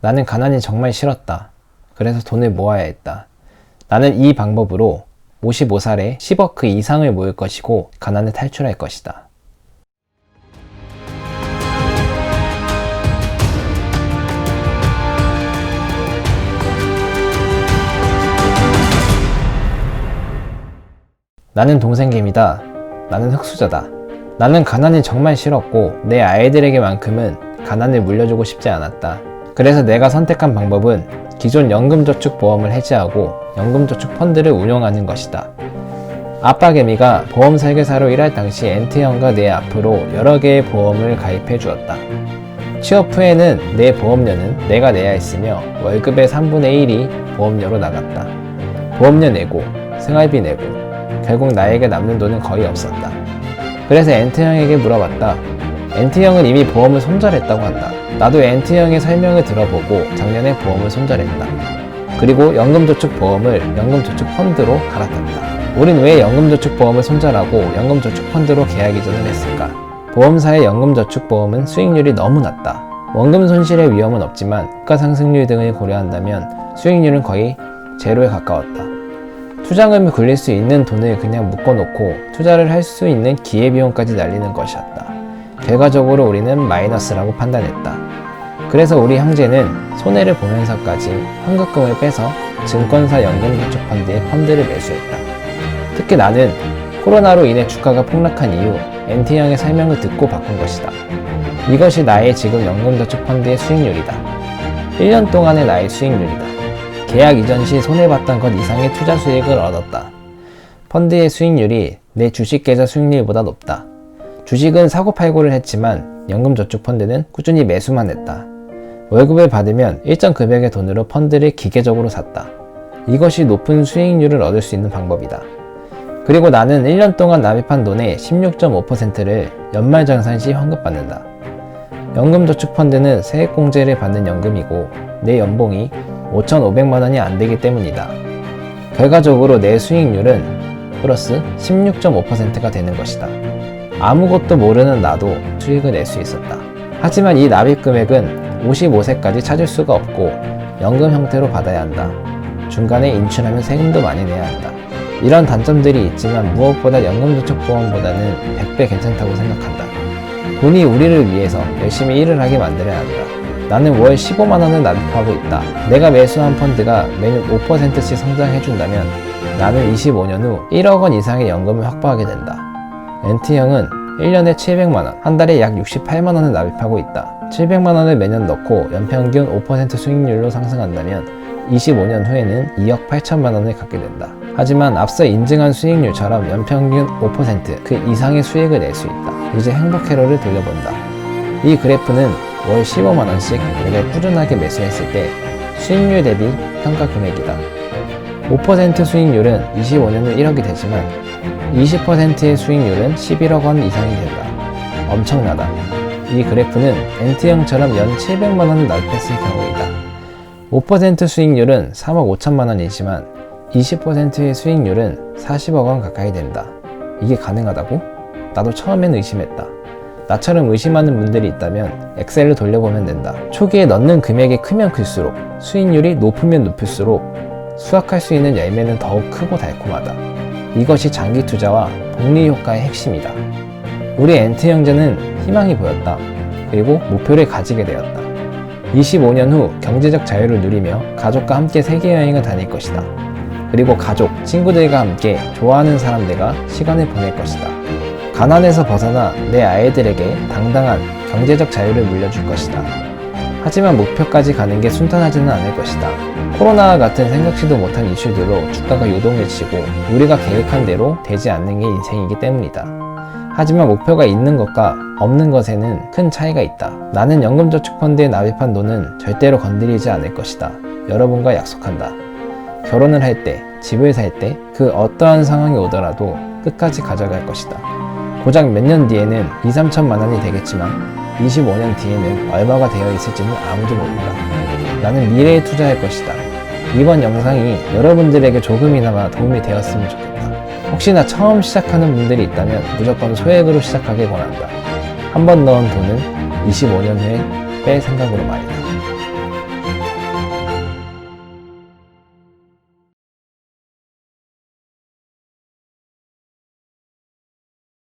나는 가난이 정말 싫었다. 그래서 돈을 모아야 했다. 나는 이 방법으로 55살에 10억 그 이상을 모을 것이고 가난을 탈출할 것이다. 나는 동생김이다. 나는 흙수저다. 나는 가난이 정말 싫었고 내 아이들에게만큼은 가난을 물려주고 싶지 않았다. 그래서 내가 선택한 방법은 기존 연금저축보험을 해지하고 연금저축 펀드를 운용하는 것이다. 아빠 개미가 보험 설계사로 일할 당시 엔트형과 내 앞으로 여러 개의 보험을 가입해 주었다. 취업 후에는 내 보험료는 내가 내야 했으며 월급의 3분의 1이 보험료로 나갔다. 보험료 내고 생활비 내고 결국 나에게 남는 돈은 거의 없었다. 그래서 엔트형에게 물어봤다. 엔트형은 이미 보험을 손절했다고 한다. 나도 엔트형의 설명을 들어보고 작년에 보험을 손절했다. 그리고 연금저축보험을 연금저축펀드로 갈아탔다. 우린 왜 연금저축보험을 손절하고 연금저축펀드로 계약 이전을 했을까? 보험사의 연금저축보험은 수익률이 너무 낮다. 원금 손실의 위험은 없지만 주가상승률 등을 고려한다면 수익률은 거의 제로에 가까웠다. 투자금을 굴릴 수 있는 돈을 그냥 묶어놓고 투자를 할 수 있는 기회비용까지 날리는 것이었다. 결과적으로 우리는 마이너스라고 판단했다. 그래서 우리 형제는 손해를 보면서까지 환급금을 빼서 증권사 연금저축펀드에 펀드를 매수했다. 특히 나는 코로나로 인해 주가가 폭락한 이후 엔트형의 설명을 듣고 바꾼 것이다. 이것이 나의 지금 연금저축펀드의 수익률이다. 1년 동안의 나의 수익률이다. 계약 이전 시 손해봤던 것 이상의 투자 수익을 얻었다. 펀드의 수익률이 내 주식 계좌 수익률보다 높다. 주식은 사고팔고를 했지만 연금저축펀드는 꾸준히 매수만 했다. 월급을 받으면 일정 금액의 돈으로 펀드를 기계적으로 샀다. 이것이 높은 수익률을 얻을 수 있는 방법이다. 그리고 나는 1년 동안 납입한 돈의 16.5%를 연말정산 시 환급받는다. 연금저축펀드는 세액공제를 받는 연금이고 내 연봉이 5,500만 원이 안 되기 때문이다. 결과적으로 내 수익률은 플러스 16.5%가 되는 것이다. 아무것도 모르는 나도 수익을 낼 수 있었다. 하지만 이 납입 금액은 55세까지 찾을 수가 없고 연금 형태로 받아야 한다. 중간에 인출하면 세금도 많이 내야 한다. 이런 단점들이 있지만 무엇보다 연금저축보험보다는 100배 괜찮다고 생각한다. 돈이 우리를 위해서 열심히 일을 하게 만들어야 한다. 나는 월 15만원을 납입하고 있다. 내가 매수한 펀드가 매년 5%씩 성장해준다면 나는 25년 후 1억 원 이상의 연금을 확보하게 된다. 엔트형은 1년에 700만원, 한 달에 약 68만원을 납입하고 있다. 700만원을 매년 넣고 연평균 5% 수익률로 상승한다면 25년 후에는 2억 8천만원을 갖게 된다. 하지만 앞서 인증한 수익률처럼 연평균 5% 그 이상의 수익을 낼 수 있다. 이제 행복 회로를 돌려본다. 이 그래프는 월 15만원씩 내가 꾸준하게 매수했을 때 수익률 대비 평가 금액이다. 5% 수익률은 25년 후 1억이 되지만 20%의 수익률은 11억 원 이상이 된다. 엄청나다. 이 그래프는 엔트형처럼 연 700만원을 납입했을 경우이다. 5% 수익률은 3억 5천만 원이지만 20%의 수익률은 40억 원 가까이 된다. 이게 가능하다고? 나도 처음엔 의심했다. 나처럼 의심하는 분들이 있다면 엑셀을 돌려보면 된다. 초기에 넣는 금액이 크면 클수록 수익률이 높으면 높을수록 수확할 수 있는 열매는 더욱 크고 달콤하다. 이것이 장기 투자와 복리 효과의 핵심이다. 우리 엔트 형제는 희망이 보였다. 그리고 목표를 가지게 되었다. 25년 후 경제적 자유를 누리며 가족과 함께 세계여행을 다닐 것이다. 그리고 가족, 친구들과 함께 좋아하는 사람들과 시간을 보낼 것이다. 가난에서 벗어나 내 아이들에게 당당한 경제적 자유를 물려줄 것이다. 하지만 목표까지 가는 게 순탄하지는 않을 것이다. 코로나와 같은 생각지도 못한 이슈들로 주가가 요동을 치고 우리가 계획한 대로 되지 않는 게 인생이기 때문이다. 하지만 목표가 있는 것과 없는 것에는 큰 차이가 있다. 나는 연금저축펀드에 납입한 돈은 절대로 건드리지 않을 것이다. 여러분과 약속한다. 결혼을 할 때, 집을 살 때 그 어떠한 상황이 오더라도 끝까지 가져갈 것이다. 고작 몇 년 뒤에는 2, 3천만 원이 되겠지만 25년 뒤에는 얼마가 되어 있을지는 아무도 모른다. 나는 미래에 투자할 것이다. 이번 영상이 여러분들에게 조금이나마 도움이 되었으면 좋겠다. 혹시나 처음 시작하는 분들이 있다면 무조건 소액으로 시작하길 권한다. 한 번 넣은 돈은 25년 후에 뺄 생각으로 말이다.